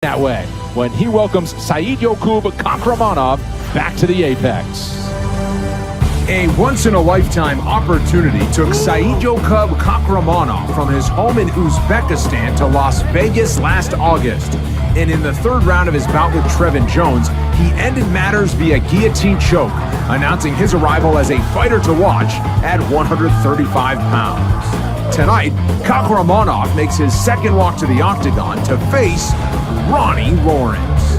that way when he welcomes Saidyokub Kahramonov back to the Apex. A once-in-a-lifetime opportunity took Saidyokub Kahramonov from his home in Uzbekistan to Las Vegas last August. And in the third round of his bout with Trevin Jones, he ended matters via guillotine choke, announcing his arrival as a fighter to watch at 135 pounds. Tonight, Kahramonov makes his second walk to the octagon to face Ronnie Lawrence.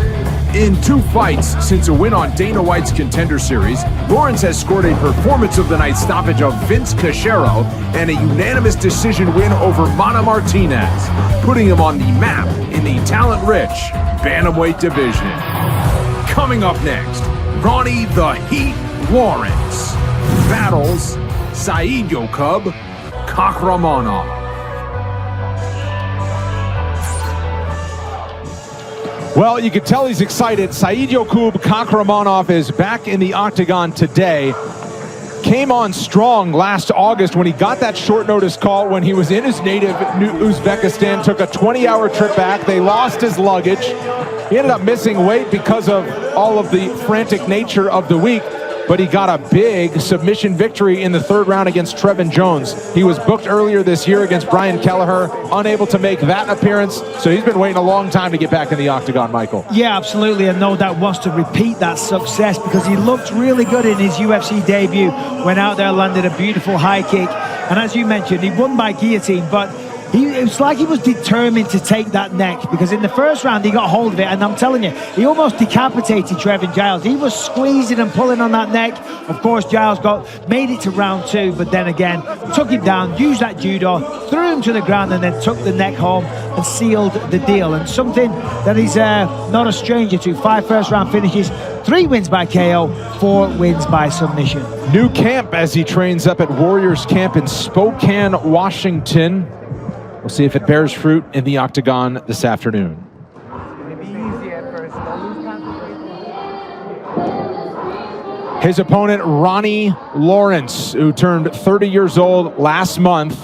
In 2 fights since a win on Dana White's Contender Series, Lawrence has scored a Performance of the Night stoppage of Vince Cachero and a unanimous decision win over Mana Martinez, putting him on the map in the talent-rich bantamweight division. Coming up next, Ronnie the Heat Lawrence battles Saidyokub Kahramonov. Well, you can tell he's excited. Saidyokub Kahramonov is back in the octagon today. Came on strong last August when he got that short notice call when he was in his native Uzbekistan, took a 20-hour trip back. They lost his luggage. He ended up missing weight because of all of the frantic nature of the week, but he got a big submission victory in the third round against Trevin Jones. He was booked earlier this year against Brian Kelleher, unable to make that appearance, so he's been waiting a long time to get back in the octagon, Michael. Yeah, absolutely, and no doubt wants to repeat that success because he looked really good in his UFC debut. Went out there, landed a beautiful high kick, and as you mentioned, he won by guillotine, but it was like he was determined to take that neck, because in the first round he got hold of it, and I'm telling you, he almost decapitated Trevin Giles. He was squeezing and pulling on that neck. Of course, Giles made it to round 2, but then again took him down, used that judo, threw him to the ground, and then took the neck home and sealed the deal. And something that he's not a stranger to: 5 first-round finishes, 3 wins by KO, 4 wins by submission. New camp as he trains up at Warriors Camp in Spokane, Washington. We'll see if it bears fruit in the octagon this afternoon. His opponent, Ronnie Lawrence, who turned 30 years old last month,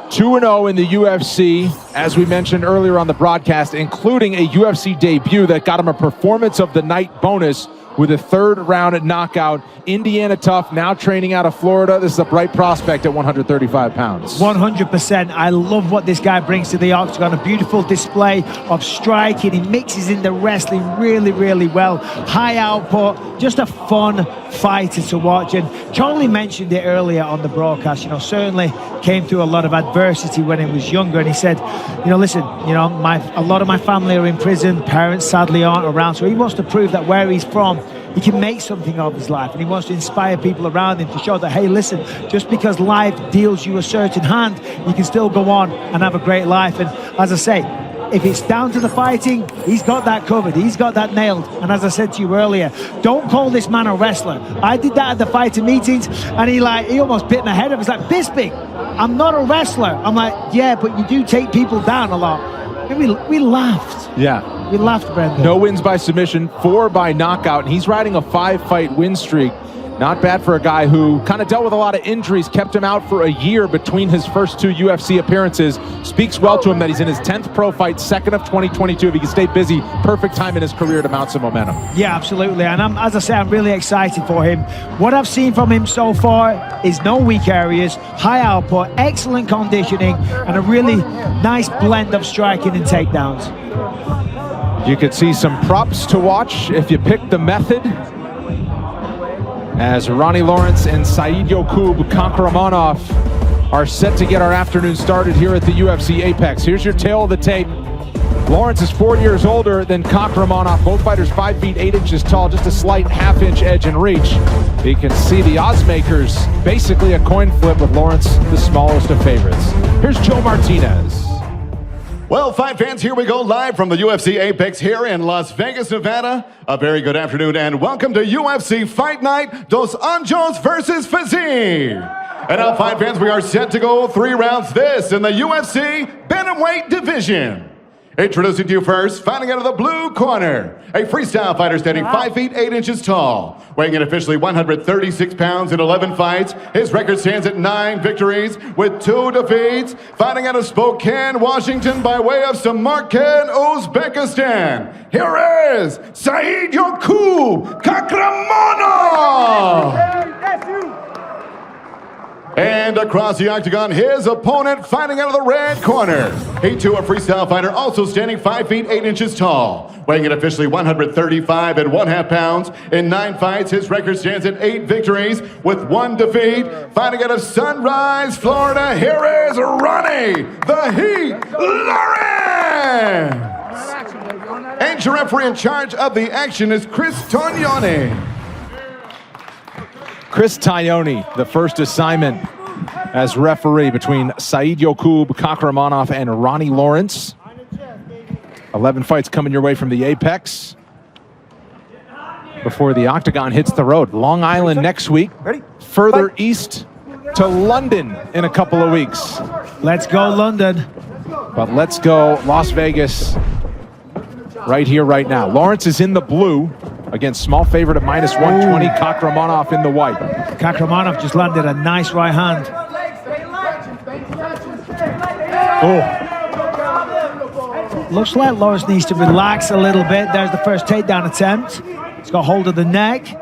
2-0 in the UFC, as we mentioned earlier on the broadcast, including a UFC debut that got him a Performance of the Night bonus with a 3rd round knockout. Indiana tough, now training out of Florida. This is a bright prospect at 135 pounds. 100%. I love what this guy brings to the octagon. A beautiful display of striking. He mixes in the wrestling really, really well. High output, just a fun fighter to watch. And Charlie mentioned it earlier on the broadcast, you know, certainly came through a lot of adversity when he was younger. And he said, you know, listen, you know, a lot of my family are in prison. Parents sadly aren't around. So he wants to prove that where he's from, he can make something of his life, and he wants to inspire people around him to show that, hey, listen, just because life deals you a certain hand, you can still go on and have a great life. And as I say, if it's down to the fighting, he's got that covered. He's got that nailed. And as I said to you earlier, don't call this man a wrestler. I did that at the fighter meetings, and he almost bit my head off. He's like, Bisping, I'm not a wrestler. I'm like, yeah, but you do take people down a lot. And we laughed. Yeah. We laughed, Brendan. No wins by submission, 4 by knockout, and he's riding a 5-fight win streak. Not bad for a guy who kind of dealt with a lot of injuries, kept him out for a year between his first 2 UFC appearances. Speaks well to him that he's in his 10th pro fight, 2nd of 2022. If he can stay busy, perfect time in his career to mount some momentum. Yeah, absolutely. And as I say, I'm really excited for him. What I've seen from him so far is no weak areas, high output, excellent conditioning, and a really nice blend of striking and takedowns. You could see some props to watch if you pick the method, as Ronnie Lawrence and Saidyokub Kahramonov are set to get our afternoon started here at the UFC Apex. Here's your tail of the tape. Lawrence is 4 years older than Kahramonov. Both fighters 5 feet 8 inches tall, just a slight half-inch edge in reach. You can see the odds makers, basically a coin flip with Lawrence the smallest of favorites. Here's Joe Martinez. Well, fight fans, here we go live from the UFC Apex here in Las Vegas, Nevada. A very good afternoon and welcome to UFC Fight Night, Dos Anjos versus Fizzy. And now, fight fans, we are set to go 3 rounds this in the UFC Bantamweight division. Introducing to you first, fighting out of the blue corner, a freestyle fighter standing 5 feet 8 inches tall, weighing in officially 136 pounds in 11 fights. His record stands at 9 victories with 2 defeats. Fighting out of Spokane, Washington by way of Samarkand, Uzbekistan. Here is Saidyokub Kahramonov! And across the octagon, his opponent fighting out of the red corner. He too a freestyle fighter, also standing 5 feet 8 inches tall, weighing in officially 135 and 1/2 pounds. In 9 fights, his record stands at 8 victories with 1 defeat. Fighting out of Sunrise, Florida, here is Ronnie, the Heat Lawrence! And your referee in charge of the action is Chris Tognoni. Chris Tognoni, the first assignment as referee between Saidyokub Kahramonov and Ronnie Lawrence. 11 fights coming your way from the Apex before the octagon hits the road. Long Island next week, further east to London in a couple of weeks. Let's go London. But let's go Las Vegas right here, right now. Lawrence is in the blue. Again, small favorite at -120, Kahramonov in the white. Kahramonov just landed a nice right hand. Oh. Looks like Lawrence needs to relax a little bit. There's the first takedown attempt. He's got hold of the neck.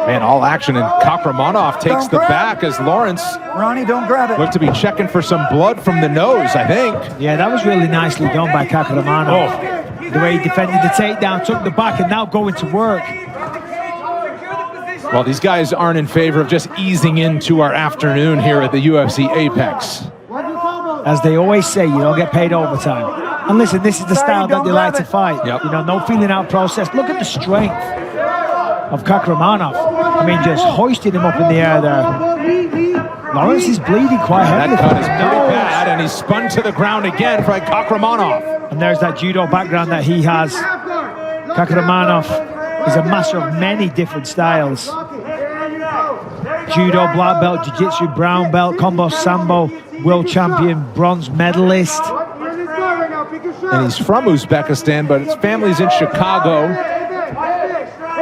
Man, all action, and Kahramonov takes the back as Lawrence, Ronnie, don't grab it. looked to be checking for some blood from the nose, I think. Yeah, that was really nicely done by Kahramonov. Oh. The way he defended the takedown, took the back, and now going to work. Well, these guys aren't in favor of just easing into our afternoon here at the UFC Apex. As they always say, you don't get paid overtime. And listen, this is the style that they like to fight. Yep. You know, no feeling out process. Look at the strength of Kahramonov. I mean, just hoisting him up in the air there. Lawrence is bleeding quite heavily. That cut is pretty bad, and he's spun to the ground again by Kahramonov. And there's that judo background that he has. Kahramonov is a master of many different styles. Judo, black belt, jiu-jitsu, brown belt, combo sambo, world champion, bronze medalist. And he's from Uzbekistan, but his family's in Chicago.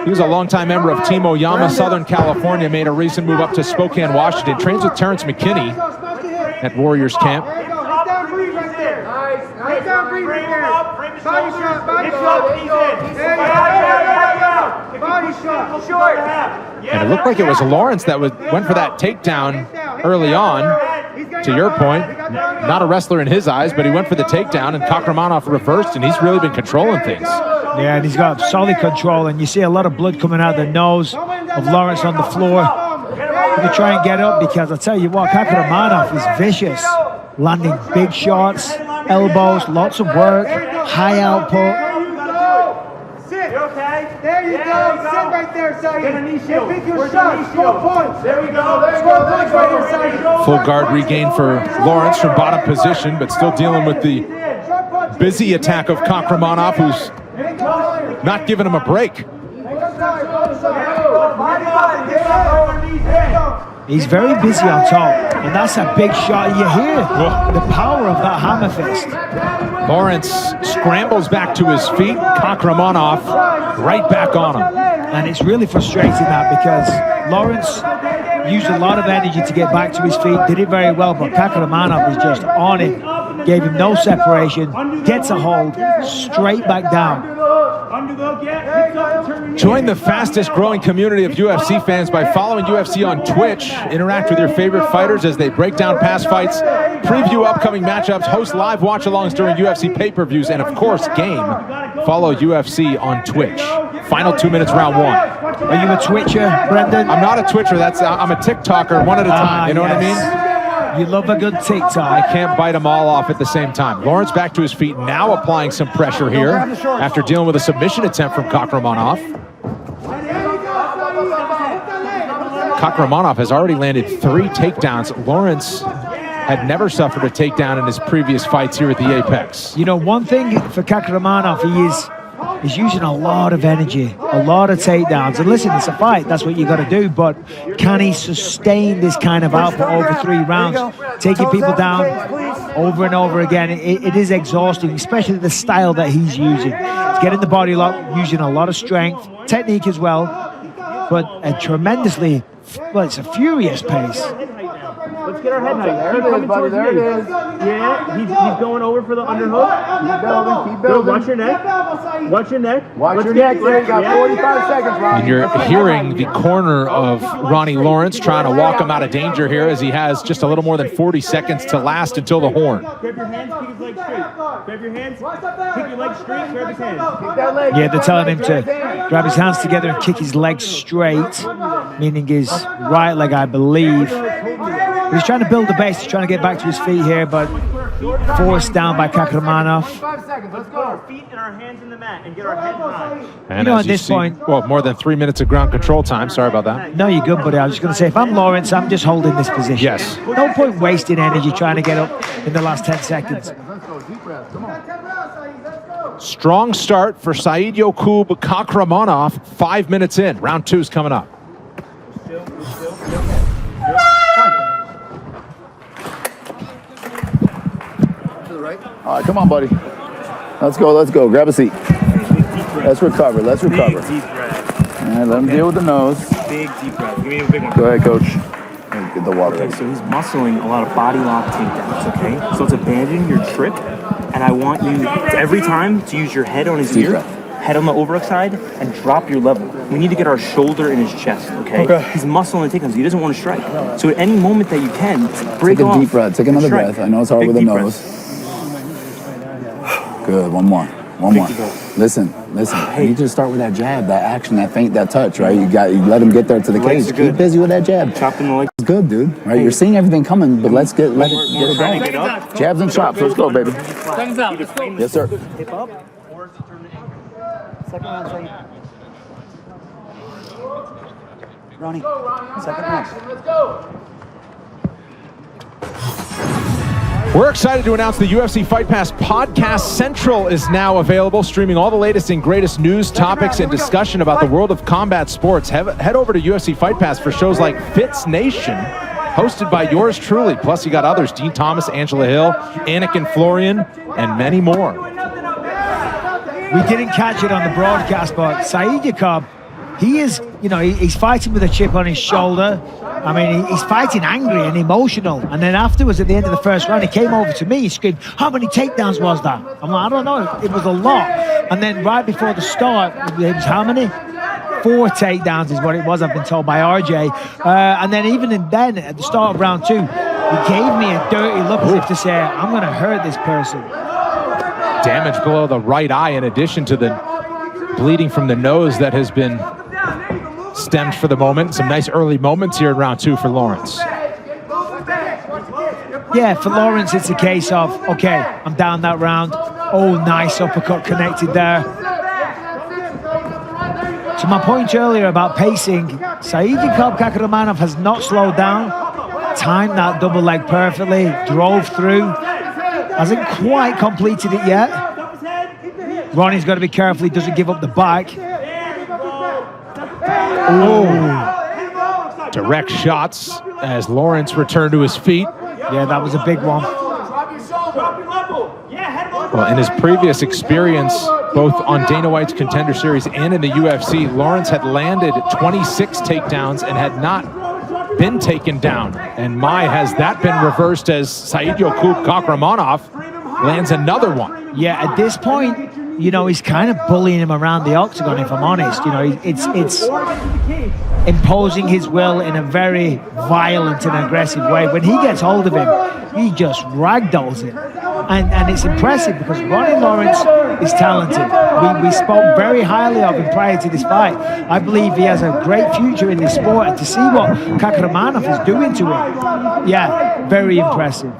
He was a longtime member of Team Oyama, Southern California, made a recent move up to Spokane, Washington, trains with Terrence McKinney at Warriors Camp. And it looked like it was Lawrence that went for that takedown early on. To your point, not a wrestler in his eyes, but he went for the takedown, and Kahramonov reversed, and he's really been controlling things. Yeah, and he's got solid control, and you see a lot of blood coming out of the nose of Lawrence on the floor. He's going to try and get up, because I'll tell you what, Kahramonov is vicious. Landing big shots, elbows, lots of work, high output. There you go. Sit right there, Saeed. Pick your shot. Score points. There we go. Score points right here, Saeed. Full guard regain for Lawrence from bottom position, but still dealing with the busy attack of Kahramonov, who's not giving him a break. He's very busy on top, and that's a big shot. You hear the power of that hammer fist. Lawrence scrambles back to his feet. Kahramonov right back on him. And it's really frustrating that, because Lawrence used a lot of energy to get back to his feet, did it very well, but Kahramonov is just on him, gave him no separation, gets a hold, straight back down. Join the fastest growing community of UFC fans by following UFC on Twitch. Interact with your favorite fighters as they break down past fights, preview upcoming matchups, host live watch-alongs during UFC pay-per-views, and of course, game. Follow UFC on Twitch. Final 2 minutes, round 1. Are you a Twitcher, Brendan? I'm not a Twitcher. I'm a TikToker, one at a time. You know what I mean? You love a good TikTok. I can't bite them all off at the same time. Lawrence back to his feet, now applying some pressure here after dealing with a submission attempt from Kahramonov. Kahramonov has already landed 3 takedowns. Lawrence had never suffered a takedown in his previous fights here at the Apex. You know, one thing for Kahramonov, he's using a lot of energy, a lot of takedowns. And listen, it's a fight, that's what you got to do, but can he sustain this kind of output over 3 rounds, taking people down over and over again. It is exhausting, especially the style that he's using. He's getting the body lock, using a lot of strength, technique as well, but a tremendously, well, it's a furious pace. Let's get our head height. There it is, buddy. There it is. Yeah, he's going over for the underhook. Keep building. Keep building. Watch your neck. Watch your neck. Watch your neck. There you got 45 seconds, Ronnie. And you're hearing the corner of Ronnie Lawrence trying to walk him out of danger here as he has just a little more than 40 seconds to last until the horn. Grab your hands, kick his legs straight. Grab your hands, kick your legs straight, grab his hands. Kick that leg. Yeah, they're telling him to grab his hands together and kick his legs straight, meaning his right leg, I believe. He's trying to build the base. He's trying to get back to his feet here, but forced down by Kahramonov. 5 seconds. Let's go. Our feet and our hands in the mat and get our head high. And at this point, well, more than 3 minutes of ground control time. Sorry about that. No, you're good, buddy. I was just going to say, if I'm Lawrence, I'm just holding this position. Yes. No point wasting energy trying to get up in the last 10 seconds. Strong start for Saidyokub Kahramonov. 5 minutes in. Round 2 is coming up. All right, come on, buddy. Let's go, let's go. Grab a seat. Let's recover, let's recover. Big deep breath. All right, let him deal with the nose. Big deep breath. Give me a big one. Go ahead, coach. Get the water. Okay, so he's muscling a lot of body lock takedowns, okay? So it's abandon your trip, and I want you every time to use your head on his ear, head on the overhook side, and drop your level. We need to get our shoulder in his chest, okay? He's muscling the takedowns. He doesn't want to strike. So at any moment that you can, break Take a off. deep breath. Take another strike. breath. I know it's hard Big with the deep nose. breath. Good, one more. One more. Listen. I need you to start with that jab, that action, that feint, that touch, right? You let him get there to the cage. Keep busy with that jab. Chopping the legs. It's good, dude. Right? You're seeing everything coming, but let it get it going. Jabs and chops. Let's go, baby. Seconds out. Let's go. Yes, sir. Hip up. Or turn the ankle. Second round, Said. Ronnie. Second round. Let's go. We're excited to announce the UFC Fight Pass Podcast Central is now available, streaming all the latest and greatest news, topics, and discussion about the world of combat sports. Head over to UFC Fight Pass for shows like Fitz Nation, hosted by yours truly. Plus, you got others, Dean Thomas, Angela Hill, Anakin Florian, and many more. We didn't catch it on the broadcast, but Saidyokub, he is, he's fighting with a chip on his shoulder. I mean, he's fighting angry and emotional. And then afterwards, at the end of the first round, he came over to me. He screamed, "How many takedowns was that?" I'm like, "I don't know. It was a lot." And then right before the start, it was how many? 4 takedowns is what it was, I've been told by RJ. And then even then, at the start of round 2, he gave me a dirty look as if to say, "I'm going to hurt this person." Damage below the right eye, in addition to the bleeding from the nose that has been stemmed for the moment. Some nice early moments here in round 2 for Lawrence. Yeah, for Lawrence, it's a case of, okay, I'm down that round. Oh, nice uppercut connected there. To my point earlier about pacing, Saidyokub Kahramonov has not slowed down, timed that double leg perfectly, drove through, hasn't quite completed it yet. Ronnie's got to be careful he doesn't give up the back. Oh, direct shots as Lawrence returned to his feet. Yeah, that was a big one. Well, in his previous experience, both on Dana White's Contender Series and in the UFC, Lawrence had landed 26 takedowns and had not been taken down. And has that been reversed as Saidyokub Kahramonov lands another one. Yeah, at this point, he's kind of bullying him around the octagon, if I'm honest. It's imposing his will in a very violent and aggressive way. When he gets hold of him, he just ragdolls him. And it's impressive because Ronnie Lawrence is talented. We spoke very highly of him prior to this fight. I believe he has a great future in this sport, and to see what Kahramonov is doing to him, yeah, very impressive.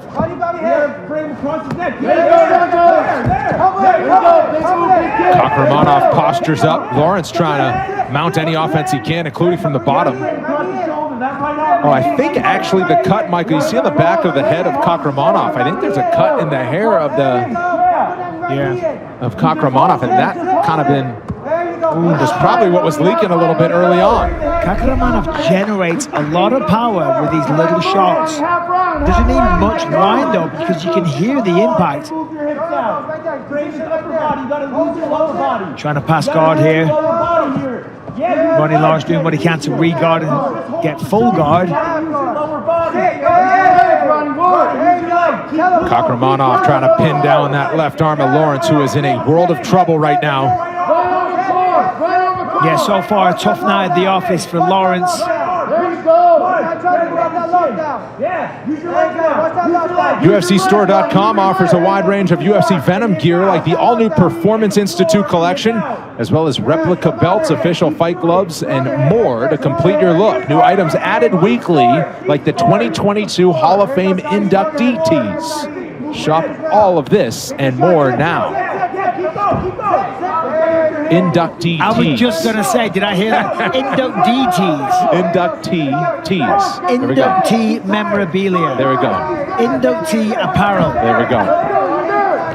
Kahramonov postures up. Lawrence trying to mount any offense he can, including from the bottom. Oh, I think actually the cut, Michael, you see on the back of the head of Kahramonov, I think there's a cut in the hair of Kahramonov, and that kind of was probably what was leaking a little bit early on. Kahramonov generates a lot of power with these little shots. Doesn't need much wind up because you can hear the impact. Trying to pass guard here. Ronnie Lawrence doing what he can to re-guard and get full guard. Kachramonov trying to pin down that left arm of Lawrence, who is in a world of trouble right now. Yeah, so far a tough night at the office for Lawrence. UFCstore.com offers a wide range of UFC Venom gear like the all-new Performance Institute collection, as well as replica belts, official fight gloves, and more to complete your look. New items added weekly, like the 2022 Hall of Fame inductee tees. Shop all of this and more now. Inductee I was tees. just going to say, did I hear that? Inductee tees. Inductee tees. Inductee memorabilia. There we go. Inductee apparel. There we go.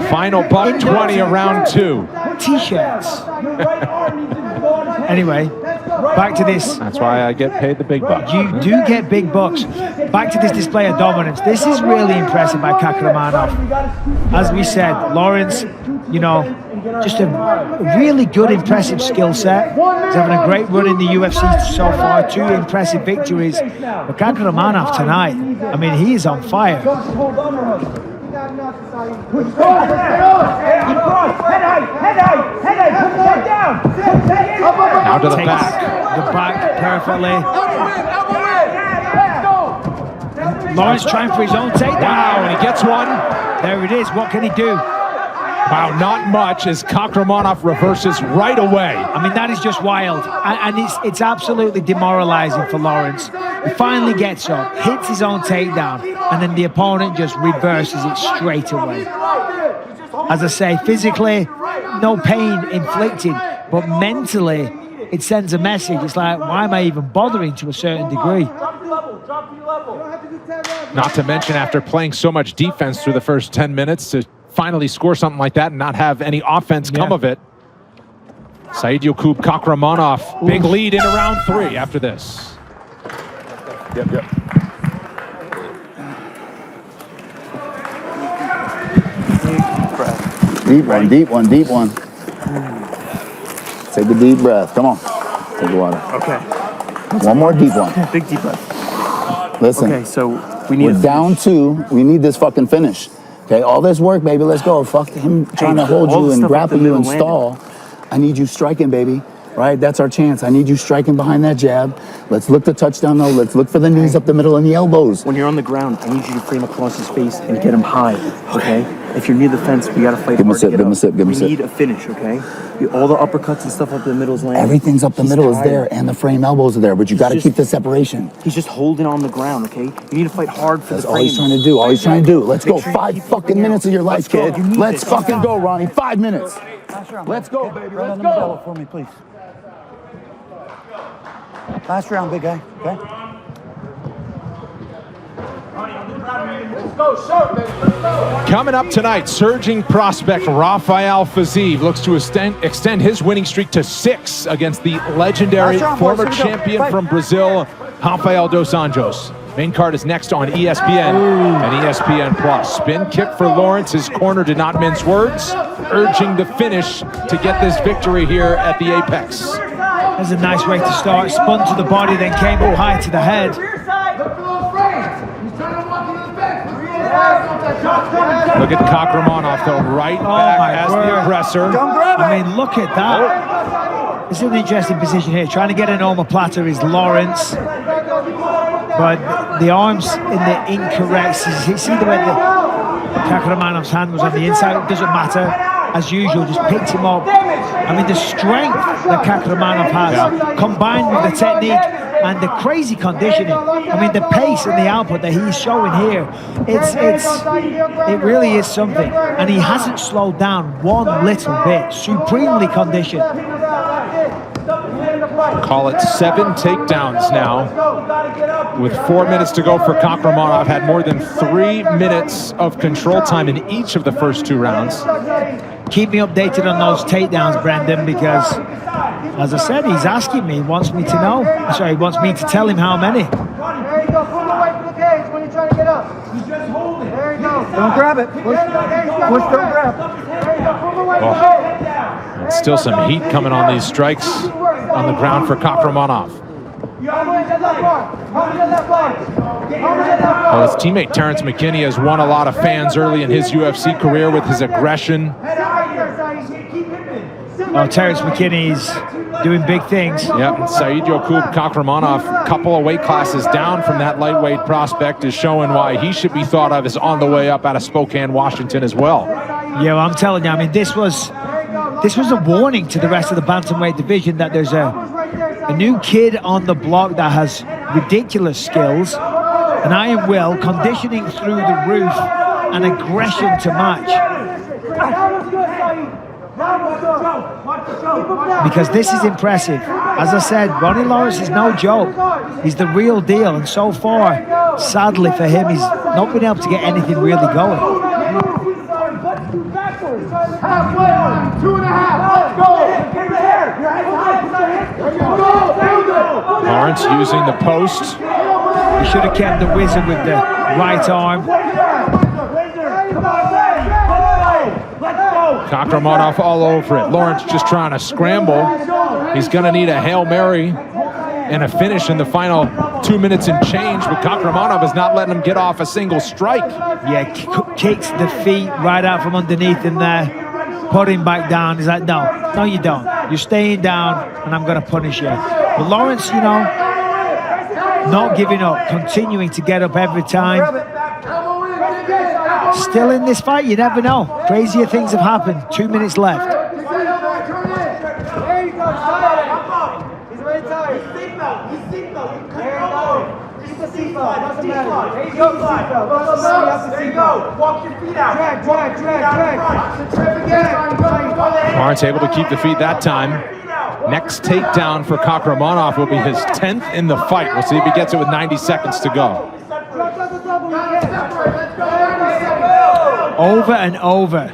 Final buck 20 of round 2. T-shirts. Anyway, back to this. That's why I get paid the big bucks. You do get big bucks. Back to this display of dominance. This is really impressive by Kachramonov. As we said, Lawrence, you know, just a really good, impressive skill set. He's having a great run in the UFC so far. 2 impressive victories. But Kachramonov tonight, I mean, he is on fire. Now to the back. The back perfectly. Lawrence trying for his own takedown. Wow, and he gets one. There it is. What can he do? Wow, not much as Kachramonov reverses right away. I mean, that is just wild. And it's absolutely demoralizing for Lawrence. He finally gets up, hits his own takedown, and then the opponent just reverses it straight away. As I say, physically, no pain inflicted, but mentally, it sends a message. It's like, why am I even bothering to a certain degree? Not to mention, after playing so much defense through the first 10 minutes, to finally score something like that and not have any offense come of it. Saidyokub Kachramonov, big lead into round 3 after this. Yep. Deep one. Take a deep breath. Come on. Take the water. Okay. One more deep one. Big deep breath. Listen. Okay, so we need. We're down 2. We need this fucking finish. Okay, all this work, baby. Let's go. Fuck him trying to hold you and grapple you and stall. I need you striking, baby. Right? That's our chance. I need you striking behind that jab. Let's look to touchdown, though. Let's look for the knees up the middle and the elbows. When you're on the ground, I need you to frame across his face and get him high, okay? If you're near the fence, we gotta fight hard to get up. We need a finish, okay? All the uppercuts and stuff up the middle is landing. Everything's up the middle is there, and the frame elbows are there, but you gotta keep the separation. He's just holding on the ground, okay? You need to fight hard for the frame. All he's trying to do. All he's trying to do. Let's go. 5 fucking minutes of your life, kid. Let's fucking go, Ronnie. 5 minutes. Let's go, baby. Let's go. For me, please. Last round, big guy. Okay. Coming up tonight, surging prospect Rafael Fiziev looks to extend his winning streak to 6 against the legendary former champion from Brazil, Rafael dos Anjos. Main card is next on ESPN and ESPN Plus. Spin kick for Lawrence. His corner did not mince words, urging the finish to get this victory here at the Apex. That's a nice way to start. Spun to the body, then came up high to the head. Look at Kachramonov though, right back as the aggressor. I mean, look at that. This is an interesting position here. Trying to get an omoplata is Lawrence. But the arms in the incorrect. See the way Kachramonov's hand was on the inside. It doesn't matter. As usual, just picked him up. I mean, the strength that Kachramonov has, combined with the technique and the crazy conditioning. I mean, the pace and the output that he's showing here, it really is something. And he hasn't slowed down one little bit. Supremely conditioned. Call it 7 takedowns now. With 4 minutes to go for Kachramonov, had more than 3 minutes of control time in each of the first 2 rounds. Keep me updated on those takedowns, Brendan, because, as I said, he's asking me, wants me to know. Sorry, he wants me to tell him how many. Don't grab it. Push, don't grab. Oh, still some heat coming on these strikes on the ground for Kахрамонов. Well, his teammate Terrence McKinney has won a lot of fans early in his UFC career with his aggression. Oh, Terrence McKinney's doing big things. Yep, Saidyokub Kахрамонov, couple of weight classes down from that lightweight prospect, is showing why he should be thought of as on the way up out of Spokane, Washington as well. Yeah, well, I'm telling you, I mean, this was a warning to the rest of the bantamweight division that there's a new kid on the block that has ridiculous skills, and Iron Will conditioning through the roof and aggression to match. Because this is impressive. As I said, Ronnie Lawrence is no joke. He's the real deal, and so far, sadly for him, he's not been able to get anything really going. Halfway on, 2.5, let's go! Lawrence using the post. He should have kept the wizard with the right arm. Kахрамонov all over it. Lawrence just trying to scramble. He's going to need a Hail Mary and a finish in the final 2 minutes and change, but Kахramonov is not letting him get off a single strike. Yeah, kicks the feet right out from underneath him there, put him back down. He's like, no, you don't. You're staying down, and I'm going to punish you. But Lawrence, you know, not giving up, continuing to get up every time. Still in this fight, you never know. Crazier things have happened. 2 minutes left. There you go, he's already tired. He's seatbelt. Keep the seatbelt, doesn't matter. There you go, there you go. Walk your feet out. Drag. Lawrence able to keep the feet that time. Next takedown for Kахramonov will be his 10th in the fight. We'll see if he gets it with 90 seconds to go. Over and over,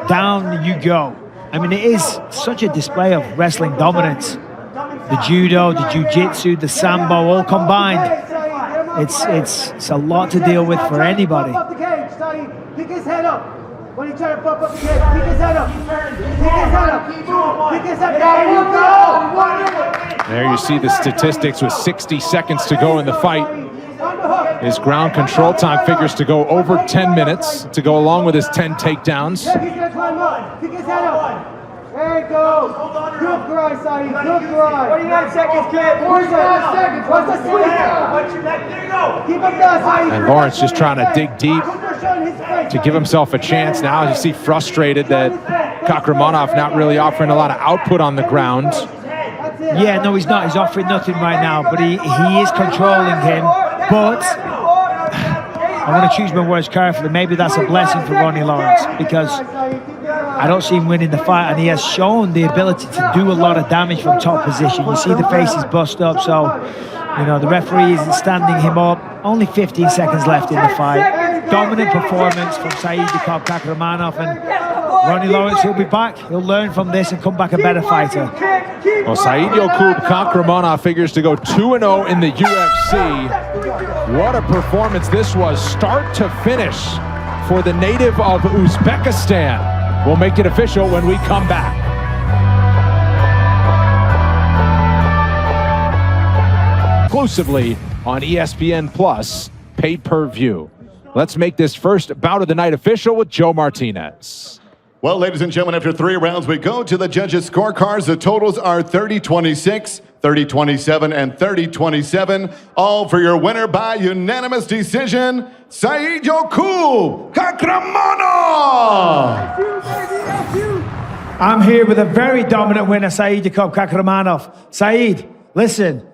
down you go. I mean, it is such a display of wrestling dominance. The judo, the jiu-jitsu, the sambo, all combined. It's a lot to deal with for anybody. Pick his head up. When he tries to bump up the cage, pick his head up. Pick his head up. There you see the statistics with 60 seconds to go in the fight. His ground control time figures to go over 10 minutes to go along with his 10 takedowns. Pick his head up. There it goes. Good grind, Saeed. Good grind. 49 seconds, kid. 49 seconds. What's the sweet spot? Watch your neck. There you go. Keep him down, Saeed. And Lawrence just trying to dig deep to give himself a chance. Now you see frustrated that Kахramonov not really offering a lot of output on the ground. Yeah, no, he's not. He's offering nothing right now, but he is controlling him. But I'm going to choose my words carefully. Maybe that's a blessing for Ronnie Lawrence, because I don't see him winning the fight, and he has shown the ability to do a lot of damage from top position. You see the face is bust up, so you know the referee isn't standing him up. Only 15 seconds left in the fight. Dominant performance from Saidyokub Kахramonov, and Ronnie Lawrence, he'll be back. He'll learn from this and come back a better fighter. Well, Saidyokub Kахramonov figures to go 2-0 in the UFC. What a performance this was, start to finish, for the native of Uzbekistan. We'll make it official when we come back. Exclusively on ESPN Plus, pay-per-view. Let's make this first bout of the night official with Joe Martinez. Well, ladies and gentlemen, after 3 rounds, we go to the judges' scorecards. The totals are 30-26, 30-27, and 30-27. All for your winner by unanimous decision, Saidyokub Kахramonov! I'm here with a very dominant winner, Saidyokub Kахramonov. Saeed, listen,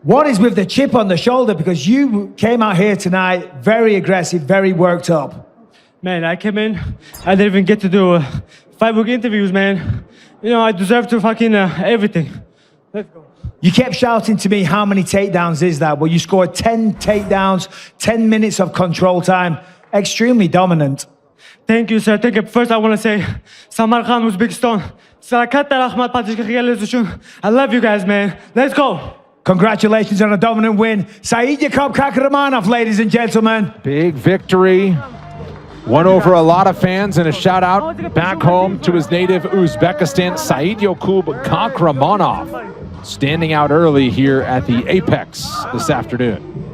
what is with the chip on the shoulder? Because you came out here tonight very aggressive, very worked up. Man, I came in, I didn't even get to do 5-book interviews, man. You know, I deserve to fucking everything. Let's go. You kept shouting to me, how many takedowns is that? Well, you scored 10 takedowns, 10 minutes of control time. Extremely dominant. Thank you, sir. Thank you. First, I want to say, Samarkand, Uzbekistan. I love you guys, man. Let's go. Congratulations on a dominant win. Saidyokub Kахramonov, ladies and gentlemen. Big victory. Won over a lot of fans, and a shout out back home to his native Uzbekistan, Saidyokub Kahramonov, standing out early here at the Apex this afternoon.